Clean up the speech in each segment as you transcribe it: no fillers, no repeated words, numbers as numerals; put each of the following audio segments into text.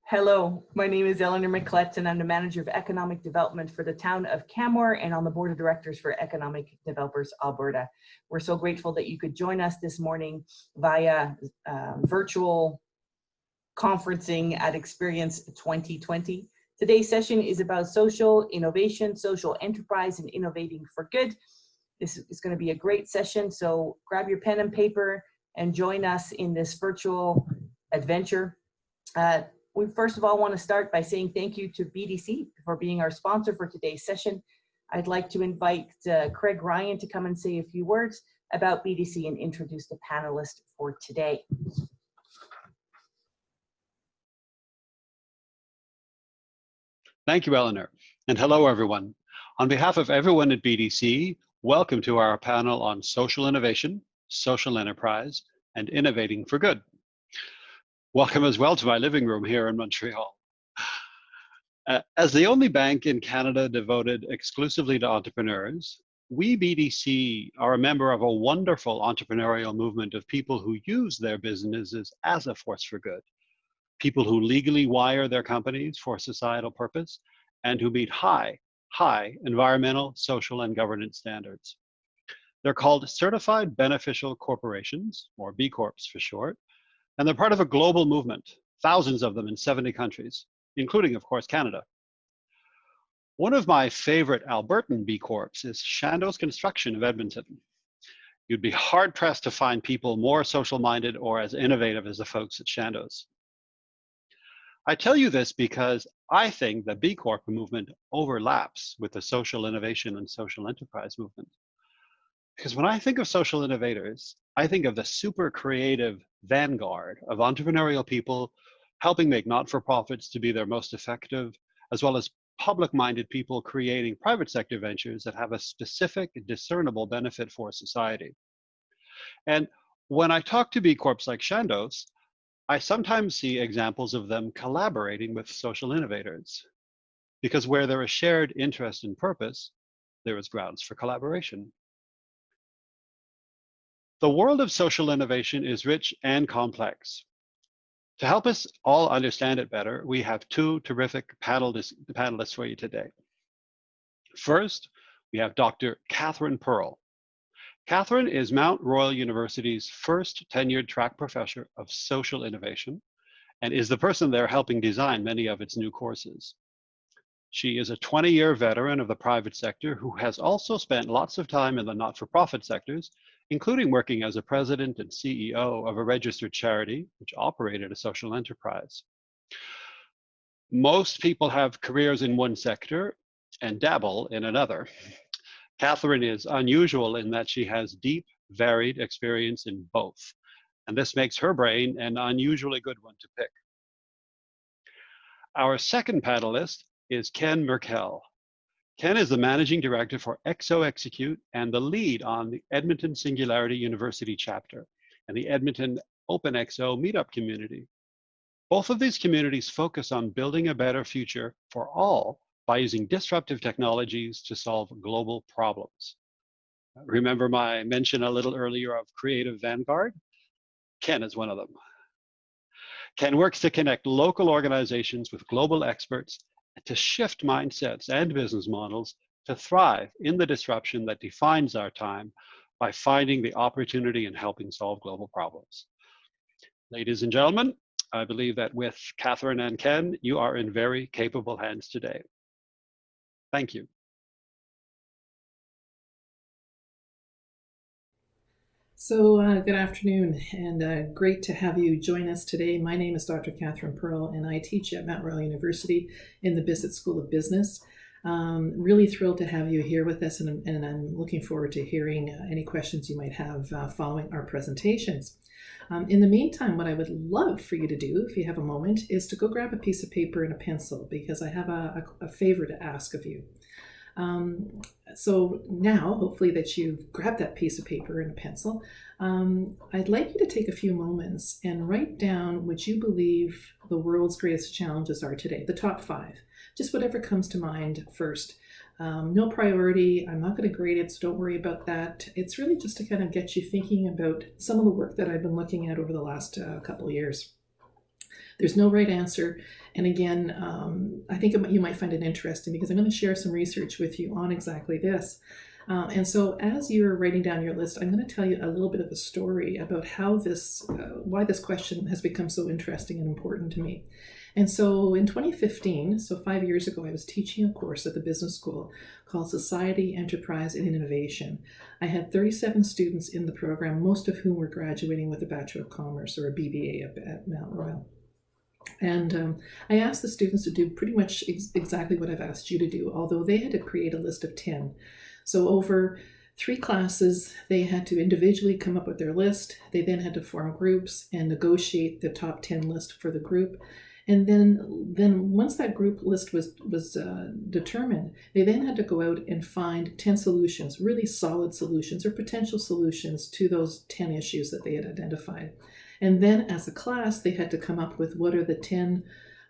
Hello, my name is Eleanor McClett, and I'm the Manager of Economic Development for the town of Canmore and on the Board of Directors for Economic Developers Alberta. We're so grateful that you could join us this morning via virtual conferencing at Experience 2020. Today's session is about social innovation, social enterprise, and innovating for good. This is going to be a great session, so grab your pen and paper and join us in this virtual adventure. We first of all want to start by saying thank you to BDC for being our sponsor for today's session. I'd like to invite Craig Ryan to come and say a few words about BDC and introduce the panelist for today. Thank you, Eleanor, and hello, everyone. On behalf of everyone at BDC, welcome to our panel on social innovation, social enterprise, and innovating for good. Welcome as well to my living room here in Montreal. As the only bank in Canada devoted exclusively to entrepreneurs, we BDC are a member of a wonderful entrepreneurial movement of people who use their businesses as a force for good, people who legally wire their companies for societal purpose, and who meet high environmental, social, and governance standards. They're called Certified Beneficial Corporations, or B Corps for short, and they're part of a global movement, thousands of them in 70 countries, including, of course, Canada. One of my favorite Albertan B Corps is Chandos Construction of Edmonton. You'd be hard-pressed to find people more social-minded or as innovative as the folks at Chandos. I tell you this because I think the B Corp movement overlaps with the social innovation and social enterprise movement. Because when I think of social innovators, I think of the super creative vanguard of entrepreneurial people helping make not-for-profits to be their most effective, as well as public-minded people creating private sector ventures that have a specific, discernible benefit for society. And when I talk to B Corps like Chandos, I sometimes see examples of them collaborating with social innovators, because where there is shared interest and purpose, there is grounds for collaboration. The world of social innovation is rich and complex. To help us all understand it better, we have two terrific panelists for you today. First, we have Dr. Catherine Pearl. Catherine is Mount Royal University's first tenured track professor of social innovation and is the person there helping design many of its new courses. She is a 20-year veteran of the private sector who has also spent lots of time in the not-for-profit sectors, including working as a president and CEO of a registered charity, which operated a social enterprise. Most people have careers in one sector and dabble in another. Catherine is unusual in that she has deep, varied experience in both, and this makes her brain an unusually good one to pick. Our second panelist is Ken Merkel. Ken is the managing director for ExoExecute and the lead on the Edmonton Singularity University chapter and the Edmonton OpenExo meetup community. Both of these communities focus on building a better future for all by using disruptive technologies to solve global problems. Remember my mention a little earlier of creative vanguard? Ken is one of them. Ken works to connect local organizations with global experts to shift mindsets and business models to thrive in the disruption that defines our time by finding the opportunity and helping solve global problems. Ladies and gentlemen, I believe that with Catherine and Ken, you are in very capable hands today. Thank you. So good afternoon, and great to have you join us today. My name is Dr. Catherine Pearl, and I teach at Mount Royal University in the Bissett School of Business. Really thrilled to have you here with us, and I'm looking forward to hearing any questions you might have following our presentations. In the meantime, what I would love for you to do, if you have a moment, is to go grab a piece of paper and a pencil, because I have a favor to ask of you. So now, hopefully that you've grabbed that piece of paper and a pencil, I'd like you to take a few moments and write down what you believe the world's greatest challenges are today, the top 5, just whatever comes to mind first. No priority, I'm not going to grade it, so don't worry about that. It's really just to kind of get you thinking about some of the work that I've been looking at over the last couple of years. There's no right answer. And again, I think you might find it interesting because I'm going to share some research with you on exactly this. And so as you're writing down your list, I'm going to tell you a little bit of a story about how why this question has become so interesting and important to me. And so in 2015, so 5 years ago, I was teaching a course at the business school called Society, Enterprise, and Innovation. I had 37 students in the program, most of whom were graduating with a Bachelor of Commerce or a BBA at Mount Royal. And I asked the students to do pretty much exactly what I've asked you to do, although they had to create a list of 10. So over 3 classes, they had to individually come up with their list. They then had to form groups and negotiate the top 10 list for the group. And then once that group list was determined, they then had to go out and find 10 solutions, really solid solutions or potential solutions to those 10 issues that they had identified. And then as a class, they had to come up with what are the 10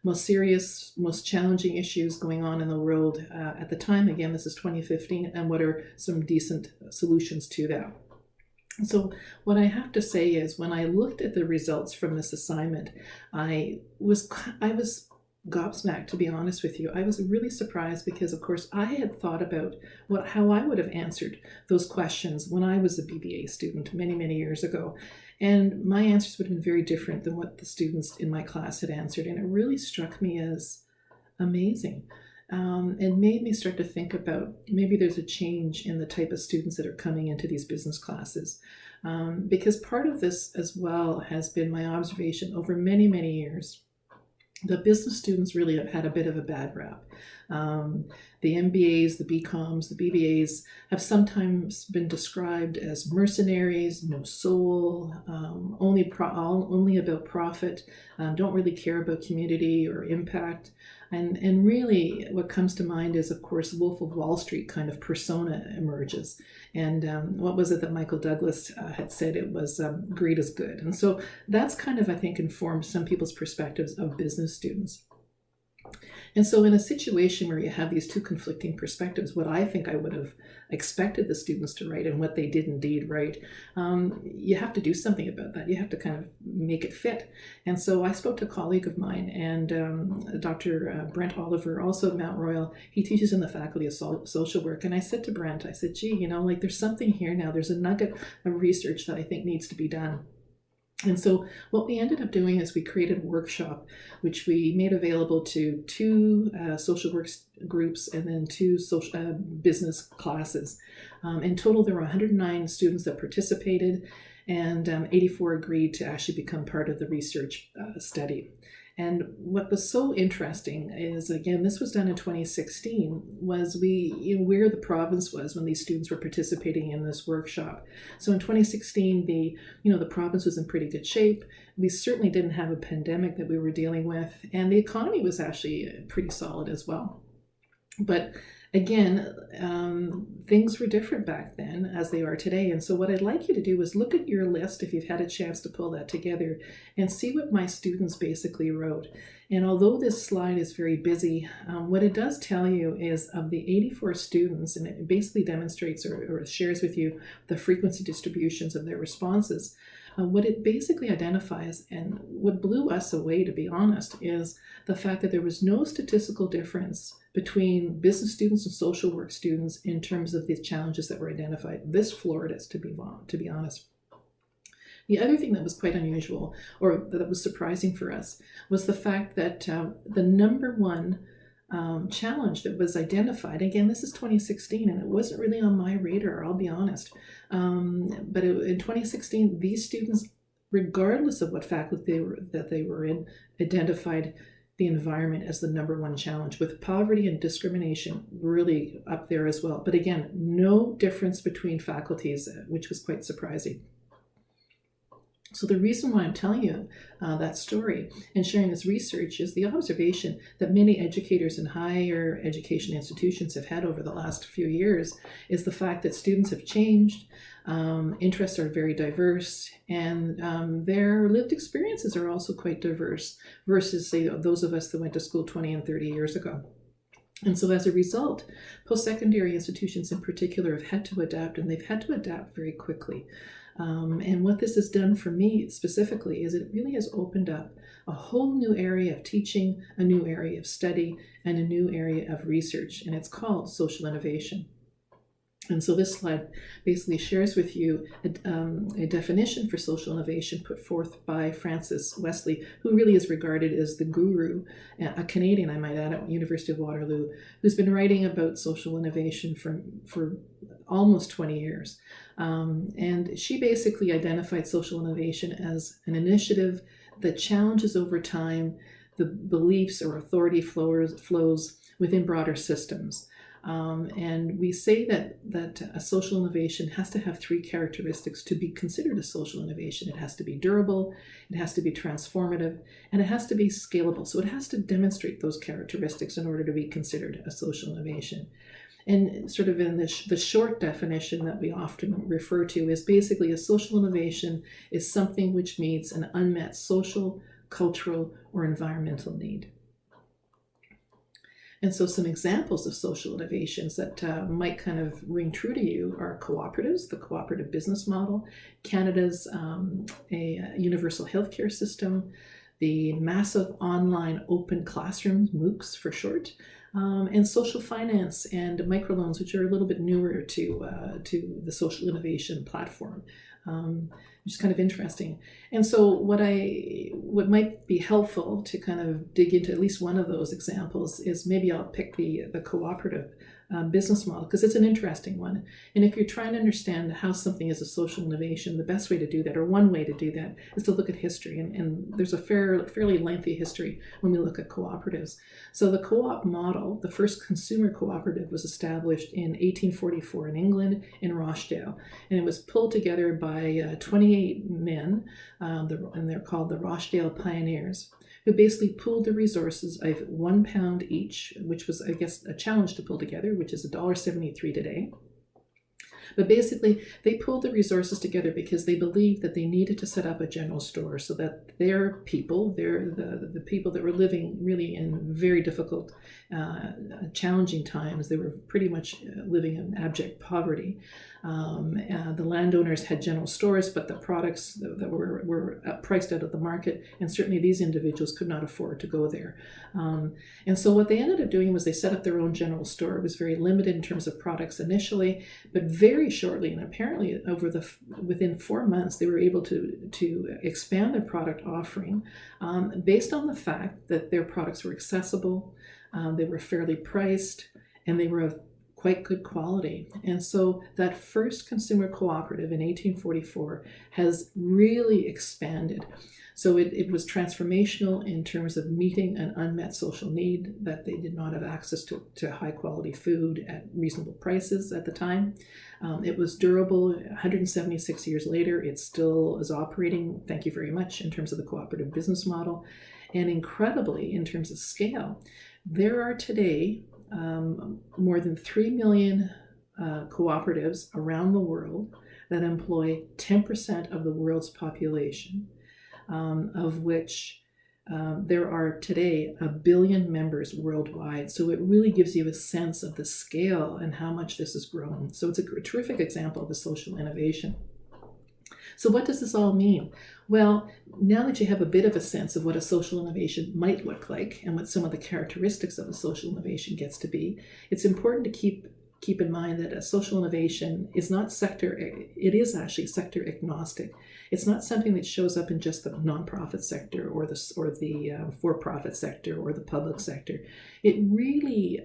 most serious, most challenging issues going on in the world at the time. Again, this is 2015, and what are some decent solutions to that. So what I have to say is when I looked at the results from this assignment, I was gobsmacked, to be honest with you. I was really surprised because, of course, I had thought about how I would have answered those questions when I was a BBA student many, many years ago. And my answers would have been very different than what the students in my class had answered. And it really struck me as amazing. And made me start to think about maybe there's a change in the type of students that are coming into these business classes. Because part of this as well has been my observation over many, many years. The business students really have had a bit of a bad rap. The MBAs, the BComs, the BBAs have sometimes been described as mercenaries, no soul, only about profit, don't really care about community or impact. And really what comes to mind is, of course, Wolf of Wall Street kind of persona emerges. And what was it that Michael Douglas had said? It was greed is good. And so that's kind of, I think, informed some people's perspectives of business students. And so in a situation where you have these two conflicting perspectives, what I think I would have expected the students to write and what they did indeed write, you have to do something about that. You have to kind of make it fit. And so I spoke to a colleague of mine, and Dr. Brent Oliver, also at Mount Royal. He teaches in the Faculty of Social Work. And I said to Brent, I said, gee, there's something here now. There's a nugget of research that I think needs to be done. And so what we ended up doing is we created a workshop, which we made available to 2 social work groups and then 2 business classes. In total, there were 109 students that participated, and 84 agreed to actually become part of the research study. And what was so interesting is, again, this was done in 2016, was where the province was when these students were participating in this workshop. So in 2016, the province was in pretty good shape. We certainly didn't have a pandemic that we were dealing with, and the economy was actually pretty solid as well. But again, things were different back then as they are today. And so what I'd like you to do is look at your list, if you've had a chance to pull that together, and see what my students basically wrote. And although this slide is very busy, what it does tell you is of the 84 students, and it basically demonstrates or shares with you the frequency distributions of their responses. What it basically identifies, and what blew us away, to be honest, is the fact that there was no statistical difference between business students and social work students in terms of the challenges that were identified. This floored us, to be honest. The other thing that was quite unusual, or that was surprising for us, was the fact that the number one challenge that was identified, again, this is 2016, and it wasn't really on my radar, I'll be honest. But in 2016, these students, regardless of what faculty they were in, identified the environment as the number one challenge, with poverty and discrimination really up there as well. But again, no difference between faculties, which was quite surprising. So the reason why I'm telling you that story and sharing this research is the observation that many educators in higher education institutions have had over the last few years is the fact that students have changed, interests are very diverse, and their lived experiences are also quite diverse versus, say, those of us that went to school 20 and 30 years ago. And so as a result, post-secondary institutions in particular have had to adapt, and they've had to adapt very quickly. And what this has done for me specifically is it really has opened up a whole new area of teaching, a new area of study, and a new area of research, and it's called social innovation. And so this slide basically shares with you a definition for social innovation put forth by Francis Wesley, who really is regarded as the guru, a Canadian, I might add, at University of Waterloo, who's been writing about social innovation for almost 20 years. And she basically identified social innovation as an initiative that challenges over time the beliefs or authority flows within broader systems. And we say that a social innovation has to have three characteristics to be considered a social innovation. It has to be durable, it has to be transformative, and it has to be scalable. So it has to demonstrate those characteristics in order to be considered a social innovation. And sort of in the short definition that we often refer to is basically a social innovation is something which meets an unmet social, cultural, or environmental need. And so some examples of social innovations that might kind of ring true to you are cooperatives, the cooperative business model, Canada's a universal healthcare system, the massive online open classrooms, MOOCs for short, and social finance and microloans, which are a little bit newer to the social innovation platform, which is kind of interesting. And so what might be helpful to kind of dig into at least one of those examples is maybe I'll pick the cooperative business model, because it's an interesting one. And if you're trying to understand how something is a social innovation, the best way to do that, or one way to do that, is to look at history. And there's a fairly lengthy history when we look at cooperatives. So the co-op model, the first consumer cooperative, was established in 1844 in England, in Rochdale. And it was pulled together by 28 men, and they're called the Rochdale Pioneers, who basically pooled the resources of £1 each, which was, I guess, a challenge to pull together, which is $1.73 today. But basically, they pulled the resources together because they believed that they needed to set up a general store so that their people, the people that were living really in very difficult, challenging times, they were pretty much living in abject poverty. The landowners had general stores, but the products that were priced out of the market, and certainly these individuals could not afford to go there. And so what they ended up doing was they set up their own general store. It was very limited in terms of products initially, but very shortly, and apparently within 4 months, they were able to expand their product offering based on the fact that their products were accessible, they were fairly priced, and they were of quite good quality. And so that first consumer cooperative in 1844 has really expanded. So it was transformational in terms of meeting an unmet social need, that they did not have access to high quality food at reasonable prices at the time. It was durable. 176 years later, it still is operating, thank you very much, in terms of the cooperative business model. And incredibly, in terms of scale, there are today more than 3 million cooperatives around the world that employ 10% of the world's population, of which there are today 1 billion members worldwide. So it really gives you a sense of the scale and how much this has grown. So it's a terrific example of a social innovation. So what does this all mean? Well, now that you have a bit of a sense of what a social innovation might look like and what some of the characteristics of a social innovation gets to be, it's important to keep in mind that a social innovation is not it is actually sector agnostic. It's not something that shows up in just the nonprofit sector or the for-profit sector or the public sector. It really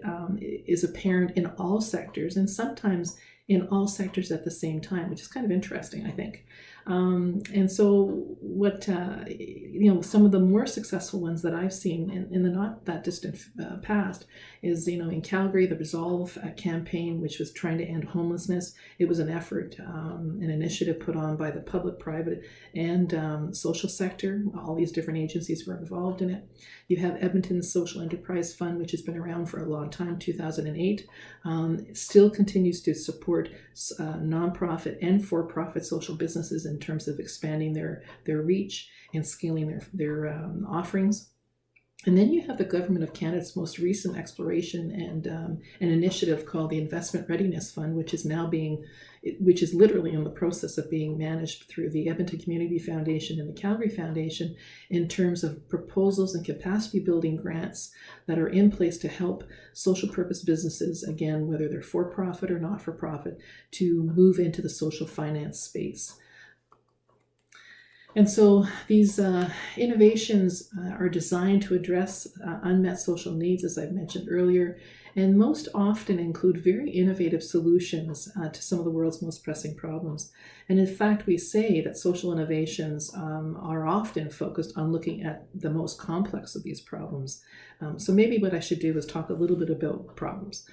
is apparent in all sectors, and sometimes in all sectors at the same time, which is kind of interesting, I think. And so what, some of the more successful ones that I've seen in the not that distant past is, in Calgary, the Resolve campaign, which was trying to end homelessness. It was an effort, an initiative put on by the public, private, and social sector. All these different agencies were involved in it. You have Edmonton's Social Enterprise Fund, which has been around for a long time, 2008, still continues to support nonprofit and for-profit social businesses in terms of expanding their reach and scaling their offerings. And then you have the Government of Canada's most recent exploration and an initiative called the Investment Readiness Fund, which is literally in the process of being managed through the Edmonton Community Foundation and the Calgary Foundation in terms of proposals and capacity building grants that are in place to help social purpose businesses, again, whether they're for-profit or not-for-profit, to move into the social finance space. And so these innovations are designed to address unmet social needs, as I've mentioned earlier, and most often include very innovative solutions to some of the world's most pressing problems. And in fact, we say that social innovations are often focused on looking at the most complex of these problems. So maybe what I should do is talk a little bit about problems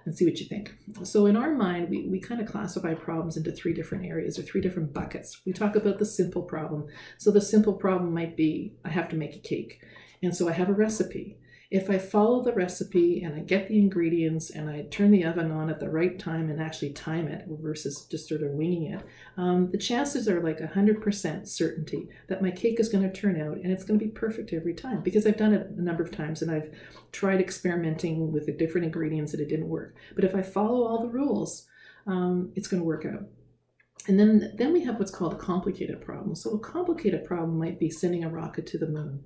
and see what you think. So in our mind, we kind of classify problems into three different areas or three different buckets. We talk about the simple problem. So the simple problem might be, I have to make a cake. And so I have a recipe. If I follow the recipe and I get the ingredients and I turn the oven on at the right time and actually time it versus just sort of winging it, the chances are like 100% certainty that my cake is going to turn out and it's going to be perfect every time, because I've done it a number of times and I've tried experimenting with the different ingredients and it didn't work. But if I follow all the rules, it's going to work out. And then we have what's called a complicated problem. So a complicated problem might be sending a rocket to the moon.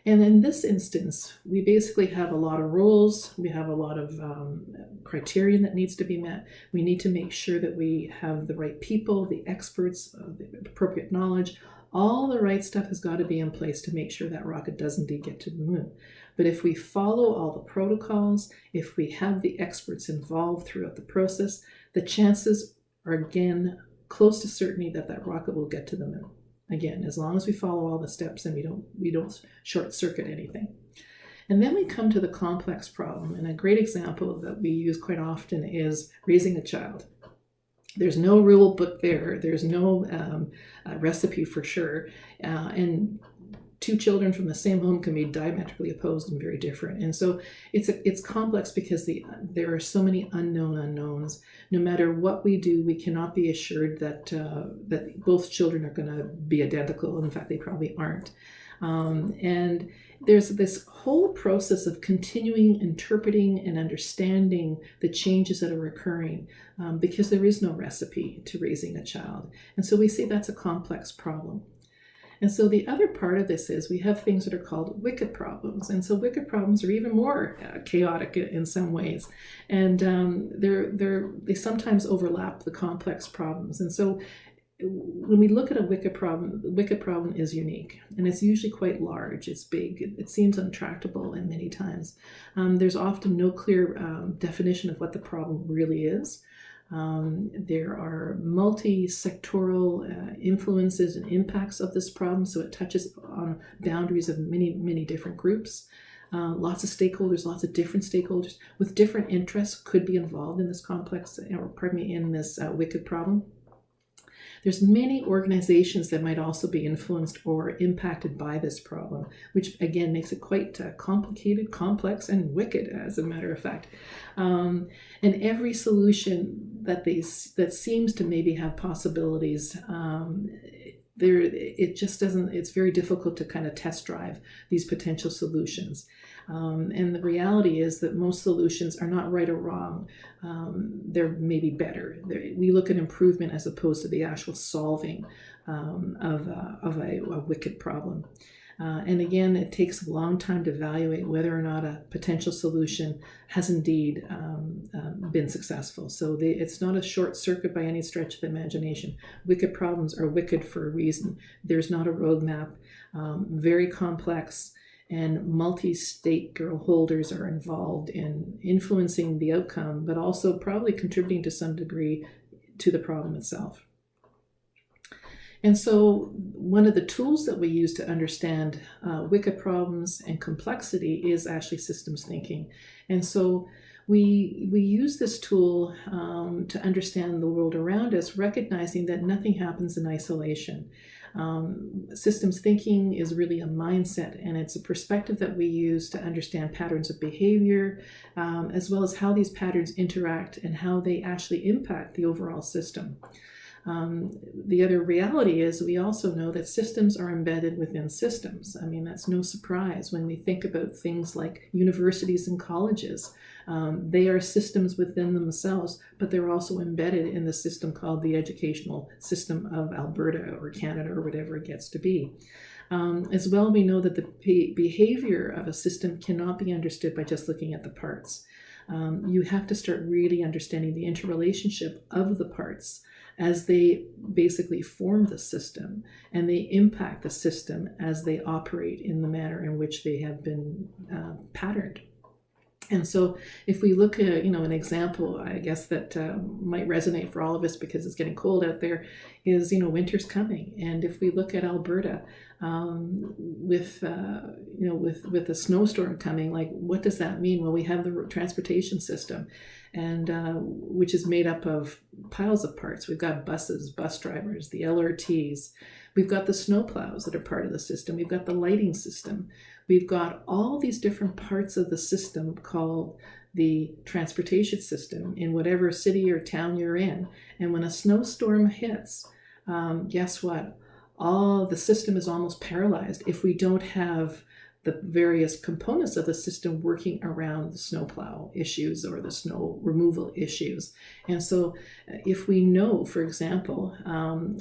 And in this instance, we basically have a lot of rules. We have a lot of criterion that needs to be met. We need to make sure that we have the right people, the experts, the appropriate knowledge. All the right stuff has got to be in place to make sure that rocket does indeed get to the moon. But if we follow all the protocols, if we have the experts involved throughout the process, the chances are, again, close to certainty that that rocket will get to the moon. Again, as long as we follow all the steps and we don't short circuit anything. And then we come to the complex problem. And a great example that we use quite often is raising a child. There's no rule book there. There's no recipe for sure. And two children from the same home can be diametrically opposed and very different. And so it's complex because there are so many unknown unknowns. No matter what we do, we cannot be assured that both children are going to be identical. In fact, they probably aren't. And there's this whole process of continuing interpreting and understanding the changes that are occurring because there is no recipe to raising a child. And so we say that's a complex problem. And so the other part of this is we have things that are called wicked problems. And so wicked problems are even more chaotic in some ways. And they sometimes overlap the complex problems. And so when we look at a wicked problem, the wicked problem is unique. And it's usually quite large. It's big. It seems intractable in many times. There's often no clear definition of what the problem really is. There are multi-sectoral influences and impacts of this problem, so it touches on boundaries of many, many different groups. Lots of stakeholders, lots of different stakeholders with different interests could be involved in this in this wicked problem. There's many organizations that might also be influenced or impacted by this problem, which again makes it quite complicated, complex, and wicked, as a matter of fact. And every solution that seems to maybe have possibilities, it just doesn't. It's very difficult to kind of test drive these potential solutions. And the reality is that most solutions are not right or wrong. They're maybe better. We look at improvement as opposed to the actual solving of a wicked problem. And again, it takes a long time to evaluate whether or not a potential solution has indeed been successful. So it's not a short circuit by any stretch of the imagination. Wicked problems are wicked for a reason. There's not a roadmap, very complex, and multi-stakeholders are involved in influencing the outcome, but also probably contributing to some degree to the problem itself. And so one of the tools that we use to understand wicked problems and complexity is actually systems thinking. And so we use this tool to understand the world around us, recognizing that nothing happens in isolation. Systems thinking is really a mindset, and it's a perspective that we use to understand patterns of behavior, as well as how these patterns interact and how they actually impact the overall system. The other reality is we also know that systems are embedded within systems. I mean, that's no surprise when we think about things like universities and colleges. They are systems within themselves, but they're also embedded in the system called the educational system of Alberta or Canada or whatever it gets to be. As well, we know that the behavior of a system cannot be understood by just looking at the parts. You have to start really understanding the interrelationship of the parts as they basically form the system, and they impact the system as they operate in the manner in which they have been patterned. And so if we look at, an example, I guess that might resonate for all of us because it's getting cold out there, is, winter's coming. And if we look at Alberta, with a snowstorm coming, like, what does that mean? Well, we have the transportation system, and which is made up of piles of parts. We've got buses, bus drivers, the LRTs. We've got the snowplows that are part of the system. We've got the lighting system. We've got all these different parts of the system called the transportation system in whatever city or town you're in. And when a snowstorm hits, guess what? All the system is almost paralyzed if we don't have the various components of the system working around the snowplow issues or the snow removal issues. And so if we know, for example,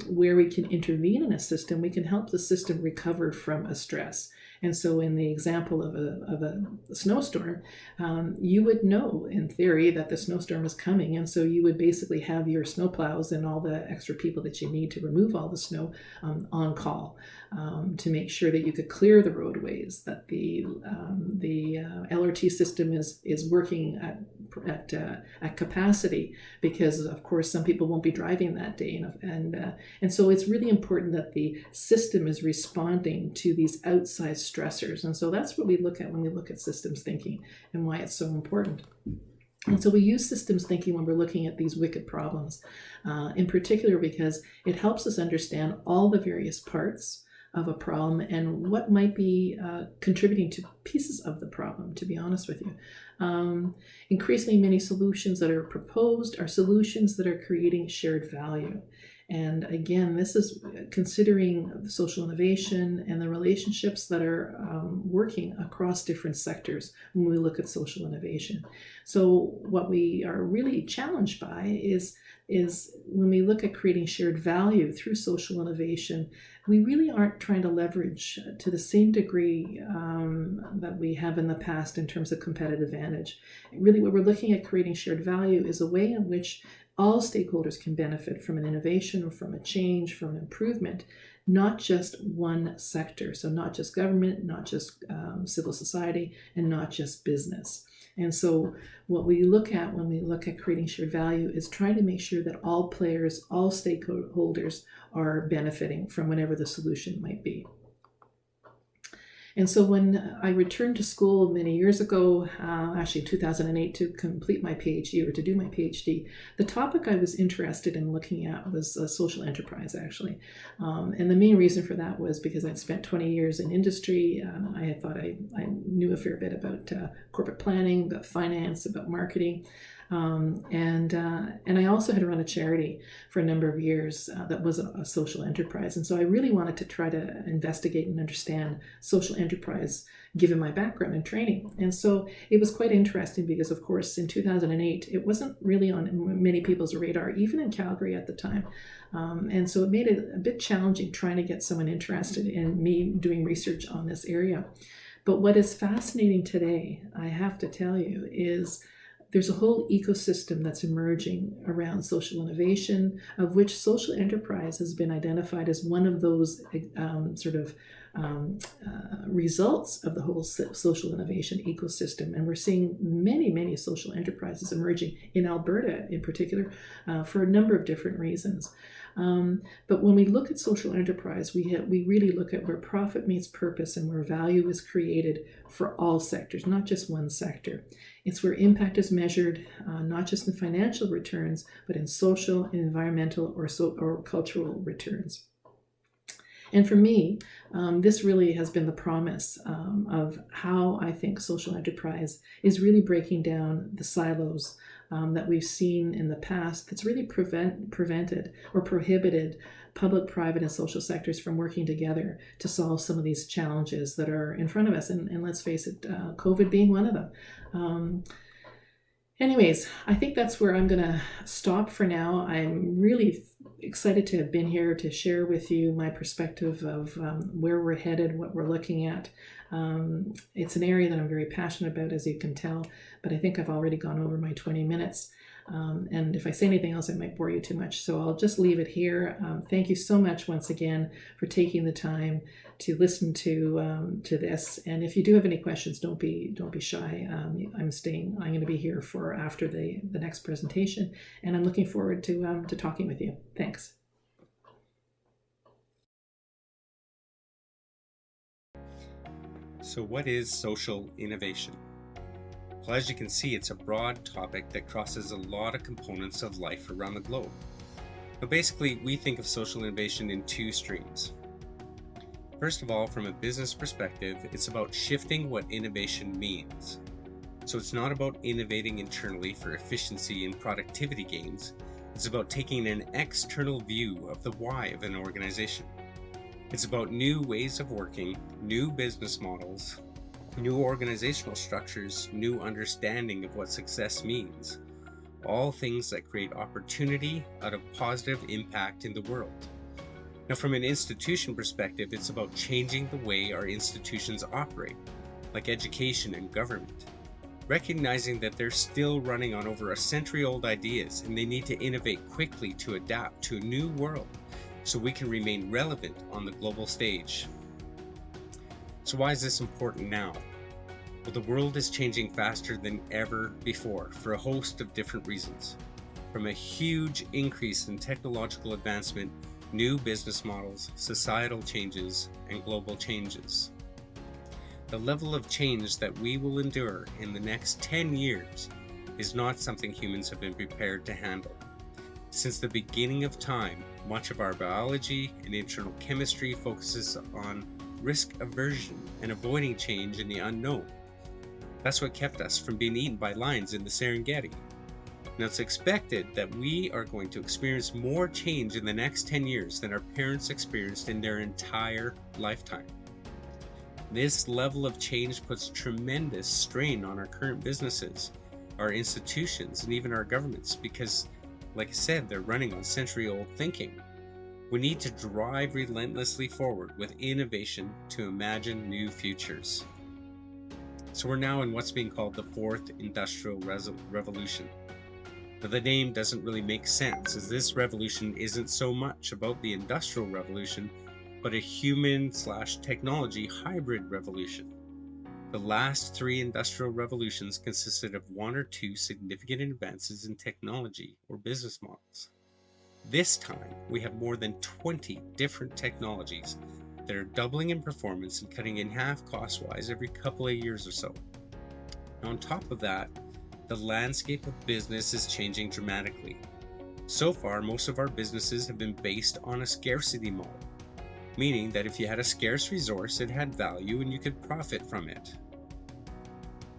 where we can intervene in a system, we can help the system recover from a stress. And so in the example of a snowstorm, you would know in theory that the snowstorm is coming. And so you would basically have your snowplows and all the extra people that you need to remove all the snow on call to make sure that you could clear the roadways, that the LRT system is working at capacity, because of course some people won't be driving that day, and so it's really important that the system is responding to these outside stressors. And so that's what we look at when we look at systems thinking and why it's so important. And so we use systems thinking when we're looking at these wicked problems, in particular because it helps us understand all the various parts of a problem and what might be contributing to pieces of the problem, to be honest with you. Increasingly, many solutions that are proposed are solutions that are creating shared value. And again, this is considering social innovation and the relationships that are working across different sectors when we look at social innovation. So what we are really challenged by is when we look at creating shared value through social innovation, we really aren't trying to leverage to the same degree that we have in the past in terms of competitive advantage. Really, what we're looking at creating shared value is a way in which all stakeholders can benefit from an innovation or from a change, from an improvement, not just one sector. So not just government, not just civil society, and not just business. And so what we look at when we look at creating shared value is trying to make sure that all players, all stakeholders are benefiting from whatever the solution might be. And so when I returned to school many years ago, actually 2008, to complete my PhD or to do my PhD, the topic I was interested in looking at was social enterprise, actually. And the main reason for that was because I'd spent 20 years in industry. I had thought I knew a fair bit about corporate planning, about finance, about marketing. And I also had run a charity for a number of years that was a social enterprise. And so I really wanted to try to investigate and understand social enterprise given my background and training. And so it was quite interesting because, of course, in 2008, it wasn't really on many people's radar, even in Calgary at the time. And so it made it a bit challenging trying to get someone interested in me doing research on this area. But what is fascinating today, I have to tell you, is there's a whole ecosystem that's emerging around social innovation, of which social enterprise has been identified as one of those results of the whole social innovation ecosystem. And we're seeing many, many social enterprises emerging in Alberta in particular for a number of different reasons. But when we look at social enterprise, we really look at where profit meets purpose and where value is created for all sectors, not just one sector. It's where impact is measured, not just in financial returns, but in social, environmental, or cultural returns. And for me, this really has been the promise of how I think social enterprise is really breaking down the silos that we've seen in the past that's really prevented or prohibited public, private, and social sectors from working together to solve some of these challenges that are in front of us. And let's face it, COVID being one of them. Anyways, I think that's where I'm going to stop for now. I'm really excited to have been here to share with you my perspective of where we're headed, what we're looking at. It's an area that I'm very passionate about, as you can tell, but I think I've already gone over my 20 minutes. And if I say anything else, I might bore you too much. So I'll just leave it here. Thank you so much once again for taking the time to listen to this. And if you do have any questions, don't be shy. I'm going to be here for after the next presentation, and I'm looking forward to talking with you. Thanks. So what is social innovation? Well, as you can see, it's a broad topic that crosses a lot of components of life around the globe. But basically, we think of social innovation in two streams. First of all, from a business perspective, it's about shifting what innovation means. So it's not about innovating internally for efficiency and productivity gains. It's about taking an external view of the why of an organization. It's about new ways of working, new business models, new organizational structures, new understanding of what success means. All things that create opportunity out of positive impact in the world. Now, from an institution perspective, it's about changing the way our institutions operate, like education and government. Recognizing that they're still running on over a century-old ideas and they need to innovate quickly to adapt to a new world so we can remain relevant on the global stage. So why is this important now? Well, the world is changing faster than ever before for a host of different reasons. From a huge increase in technological advancement, new business models, societal changes, and global changes. The level of change that we will endure in the next 10 years is not something humans have been prepared to handle. Since the beginning of time, much of our biology and internal chemistry focuses on risk aversion and avoiding change in the unknown. That's what kept us from being eaten by lions in the Serengeti. Now, it's expected that we are going to experience more change in the next 10 years than our parents experienced in their entire lifetime. This level of change puts tremendous strain on our current businesses, our institutions, and even our governments because, like I said, they're running on century-old thinking. We need to drive relentlessly forward with innovation to imagine new futures. So we're now in what's being called the fourth industrial revolution. Now, the name doesn't really make sense, as this revolution isn't so much about the industrial revolution, but a human/technology hybrid revolution. The last three industrial revolutions consisted of one or two significant advances in technology or business models. This time, we have more than 20 different technologies that are doubling in performance and cutting in half cost-wise every couple of years or so. Now, on top of that, the landscape of business is changing dramatically. So far, most of our businesses have been based on a scarcity model, meaning that if you had a scarce resource, it had value and you could profit from it.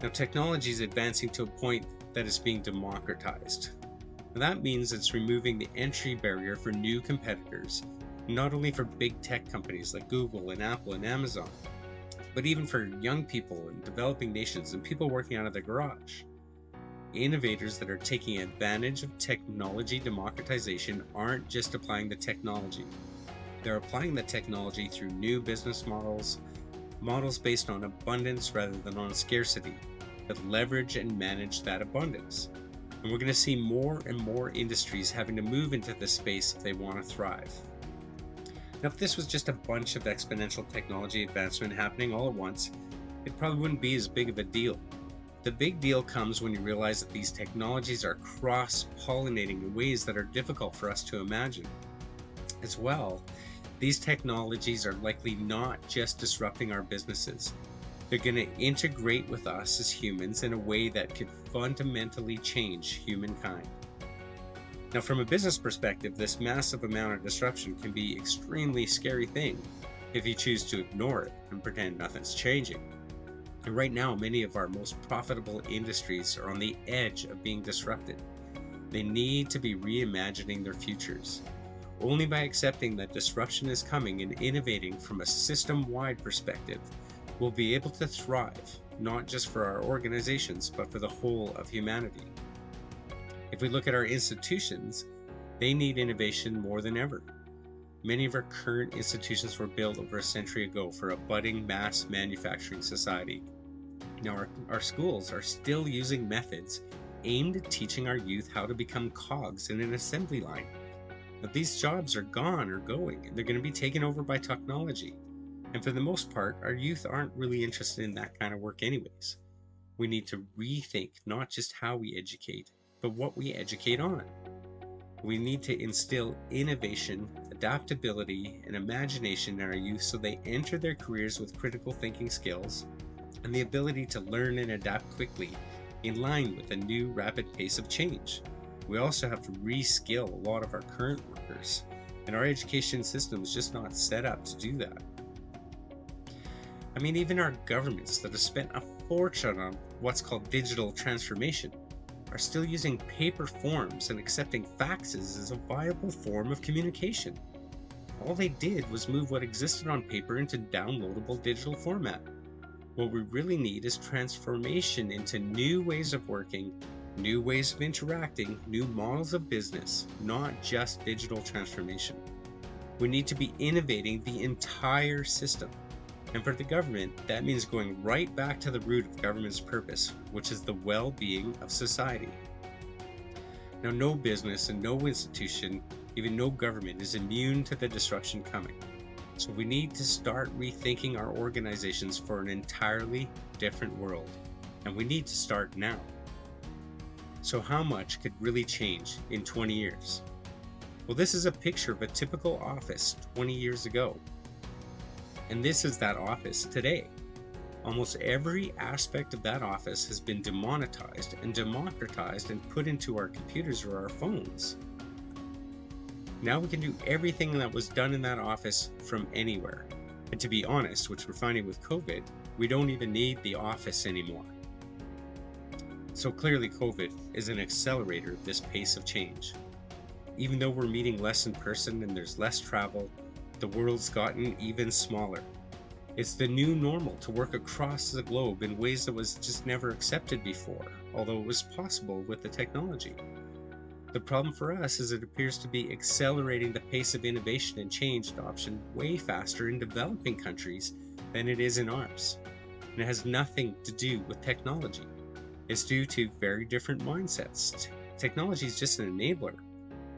Now, technology is advancing to a point that is being democratized. Now, that means it's removing the entry barrier for new competitors, not only for big tech companies like Google and Apple and Amazon, but even for young people in developing nations and people working out of their garage. Innovators that are taking advantage of technology democratization aren't just applying the technology. They're applying the technology through new business models, models based on abundance rather than on scarcity, that leverage and manage that abundance. And we're going to see more and more industries having to move into this space if they want to thrive. Now, if this was just a bunch of exponential technology advancement happening all at once, it probably wouldn't be as big of a deal. The big deal comes when you realize that these technologies are cross-pollinating in ways that are difficult for us to imagine. As well, these technologies are likely not just disrupting our businesses. They're going to integrate with us as humans in a way that could fundamentally change humankind. Now, from a business perspective, this massive amount of disruption can be an extremely scary thing if you choose to ignore it and pretend nothing's changing. And right now, many of our most profitable industries are on the edge of being disrupted. They need to be reimagining their futures. Only by accepting that disruption is coming and innovating from a system-wide perspective, we'll be able to thrive, not just for our organizations, but for the whole of humanity. If we look at our institutions, they need innovation more than ever. Many of our current institutions were built over a century ago for a budding mass manufacturing society. Now, our schools are still using methods aimed at teaching our youth how to become cogs in an assembly line. But these jobs are gone or going, and they're going to be taken over by technology. And for the most part, our youth aren't really interested in that kind of work anyways. We need to rethink not just how we educate, but what we educate on. We need to instill innovation, adaptability, and imagination in our youth so they enter their careers with critical thinking skills and the ability to learn and adapt quickly in line with the new rapid pace of change. We also have to reskill a lot of our current workers, and our education system is just not set up to do that. I mean, even our governments that have spent a fortune on what's called digital transformation are still using paper forms and accepting faxes as a viable form of communication. All they did was move what existed on paper into downloadable digital format. What we really need is transformation into new ways of working, new ways of interacting, new models of business, not just digital transformation. We need to be innovating the entire system. And for the government, that means going right back to the root of government's purpose, which is the well-being of society. Now, no business and no institution, even no government, is immune to the disruption coming. So we need to start rethinking our organizations for an entirely different world. And we need to start now. So how much could really change in 20 years? Well, this is a picture of a typical office 20 years ago. And this is that office today. Almost every aspect of that office has been demonetized and democratized and put into our computers or our phones. Now we can do everything that was done in that office from anywhere. And to be honest, which we're finding with COVID, we don't even need the office anymore. So clearly COVID is an accelerator of this pace of change. Even though we're meeting less in person and there's less travel, the world's gotten even smaller. It's the new normal to work across the globe in ways that was just never accepted before, although it was possible with the technology. The problem for us is it appears to be accelerating the pace of innovation and change adoption way faster in developing countries than it is in ours. And it has nothing to do with technology. It's due to very different mindsets. Technology is just an enabler.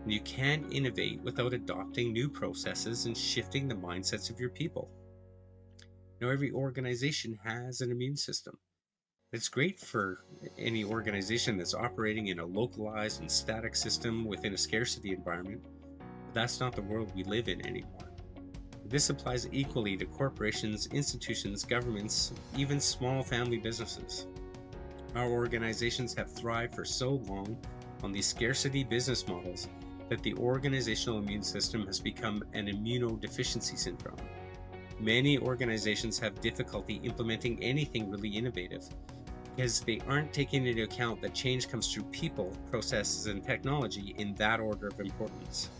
And you can't innovate without adopting new processes and shifting the mindsets of your people. Now, every organization has an immune system. It's great for any organization that's operating in a localized and static system within a scarcity environment, but that's not the world we live in anymore. This applies equally to corporations, institutions, governments, even small family businesses. Our organizations have thrived for so long on these scarcity business models that the organizational immune system has become an immunodeficiency syndrome. Many organizations have difficulty implementing anything really innovative because they aren't taking into account that change comes through people, processes, and technology in that order of importance.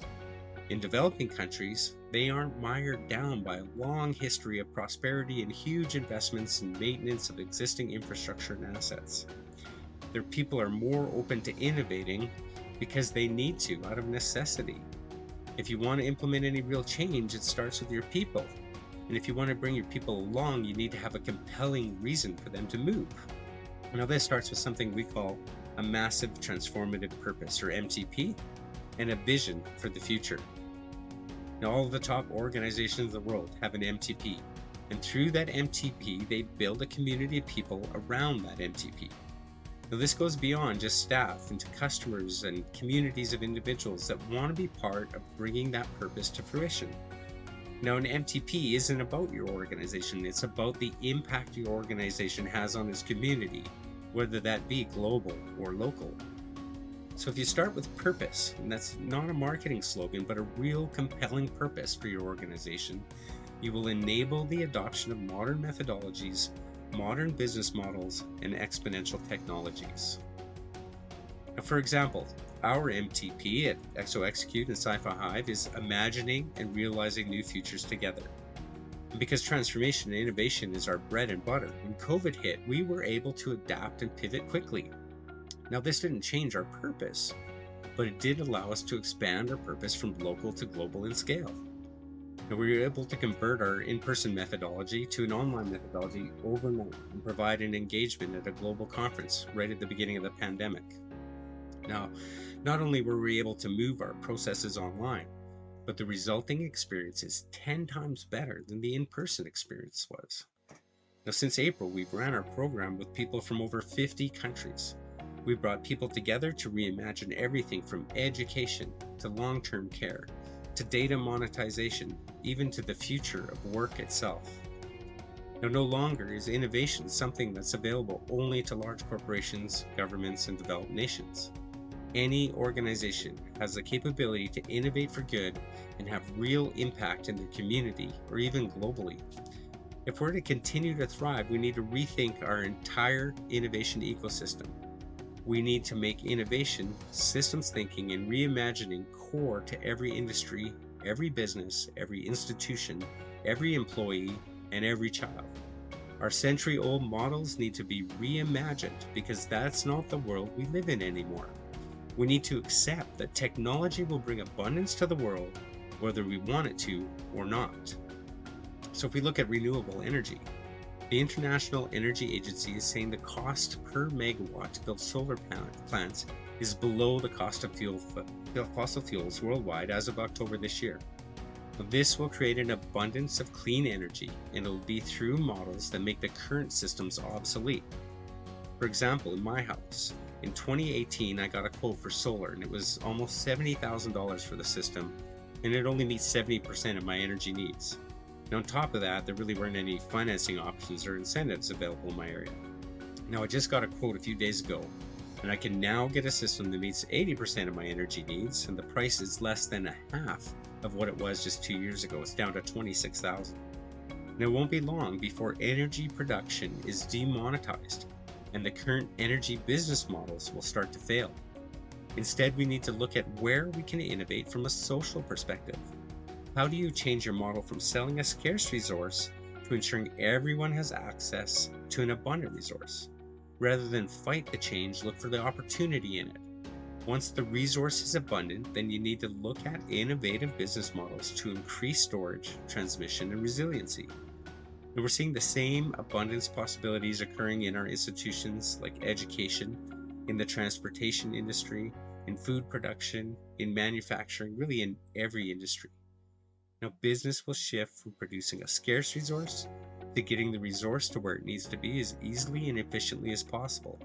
In developing countries, they aren't mired down by a long history of prosperity and huge investments in maintenance of existing infrastructure and assets. Their people are more open to innovating because they need to, out of necessity. If you want to implement any real change, it starts with your people. And if you want to bring your people along, you need to have a compelling reason for them to move. Now, this starts with something we call a massive transformative purpose, or MTP, and a vision for the future. Now, all of the top organizations in the world have an MTP, and through that MTP, they build a community of people around that MTP. Now, this goes beyond just staff into customers and communities of individuals that want to be part of bringing that purpose to fruition. Now, an MTP isn't about your organization, it's about the impact your organization has on its community, whether that be global or local. So if you start with purpose, and that's not a marketing slogan, but a real compelling purpose for your organization, you will enable the adoption of modern methodologies, modern business models, and exponential technologies. Now, for example, our MTP at ExoExecute and SciFi Hive is imagining and realizing new futures together. And because transformation and innovation is our bread and butter, when COVID hit, we were able to adapt and pivot quickly. Now, this didn't change our purpose, but it did allow us to expand our purpose from local to global in scale. And we were able to convert our in-person methodology to an online methodology overnight and provide an engagement at a global conference right at the beginning of the pandemic. Now, not only were we able to move our processes online, but the resulting experience is 10 times better than the in-person experience was. Now, since April, we've ran our program with people from over 50 countries. We brought people together to reimagine everything from education to long-term care, to data monetization, even to the future of work itself. Now, no longer is innovation something that's available only to large corporations, governments, and developed nations. Any organization has the capability to innovate for good and have real impact in their community or even globally. If we're to continue to thrive, we need to rethink our entire innovation ecosystem. We need to make innovation, systems thinking, and reimagining core to every industry, every business, every institution, every employee, and every child. Our century-old models need to be reimagined because that's not the world we live in anymore. We need to accept that technology will bring abundance to the world, whether we want it to or not. So if we look at renewable energy, the International Energy Agency is saying the cost per megawatt to build solar plants is below the cost of fossil fuels worldwide as of October this year. This will create an abundance of clean energy, and it will be through models that make the current systems obsolete. For example, in my house, in 2018, I got a quote for solar, and it was almost $70,000 for the system, and it only meets 70% of my energy needs. And on top of that, there really weren't any financing options or incentives available in my area. Now, I just got a quote a few days ago, and I can now get a system that meets 80% of my energy needs, and the price is less than a half of what it was just 2 years ago. It's down to $26,000. And it won't be long before energy production is demonetized, and the current energy business models will start to fail. Instead, we need to look at where we can innovate from a social perspective. How do you change your model from selling a scarce resource to ensuring everyone has access to an abundant resource? Rather than fight the change, look for the opportunity in it. Once the resource is abundant, then you need to look at innovative business models to increase storage, transmission, and resiliency. And we're seeing the same abundance possibilities occurring in our institutions like education, in the transportation industry, in food production, in manufacturing, really in every industry. Now, business will shift from producing a scarce resource to getting the resource to where it needs to be as easily and efficiently as possible.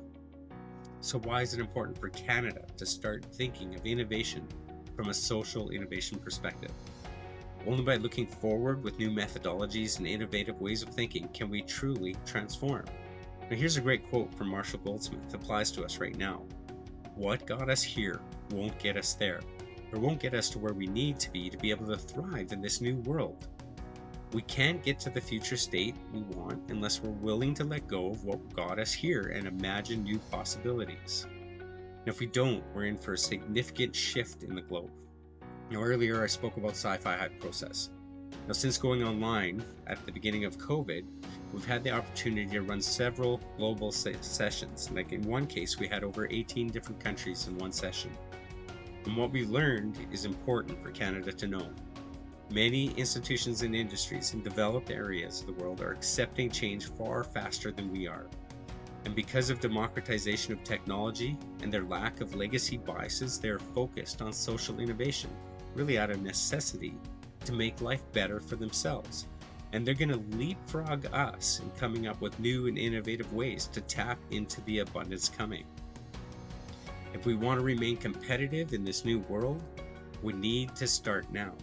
So why is it important for Canada to start thinking of innovation from a social innovation perspective? Only by looking forward with new methodologies and innovative ways of thinking can we truly transform. Now, here's a great quote from Marshall Goldsmith that applies to us right now. What got us here won't get us there, or won't get us to where we need to be able to thrive in this new world. We can't get to the future state we want unless we're willing to let go of what got us here and imagine new possibilities. And if we don't, we're in for a significant shift in the globe. Now, earlier I spoke about SciFi Hive process. Now, since going online at the beginning of COVID, we've had the opportunity to run several global sessions. Like in one case, we had over 18 different countries in one session. And what we learned is important for Canada to know. Many institutions and industries in developed areas of the world are accepting change far faster than we are. And because of democratization of technology and their lack of legacy biases, they are focused on social innovation, really out of necessity to make life better for themselves. And they're going to leapfrog us in coming up with new and innovative ways to tap into the abundance coming. If we want to remain competitive in this new world, we need to start now.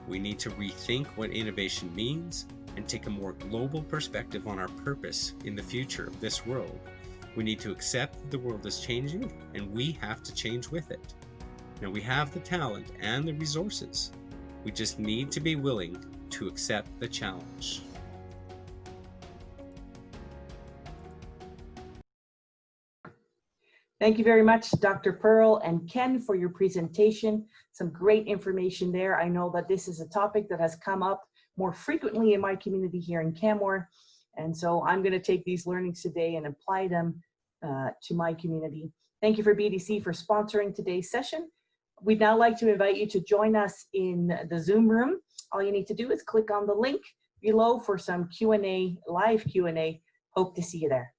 We need to rethink what innovation means and take a more global perspective on our purpose in the future of this world. We need to accept that the world is changing and we have to change with it. Now, we have the talent and the resources. We just need to be willing to accept the challenge. Thank you very much, Dr. Pearl and Ken, for your presentation. Some great information there. I know that this is a topic that has come up more frequently in my community here in Canmore. And so I'm going to take these learnings today and apply them to my community. Thank you for BDC for sponsoring today's session. We'd now like to invite you to join us in the Zoom room. All you need to do is click on the link below for some Q&A, live Q&A. Hope to see you there.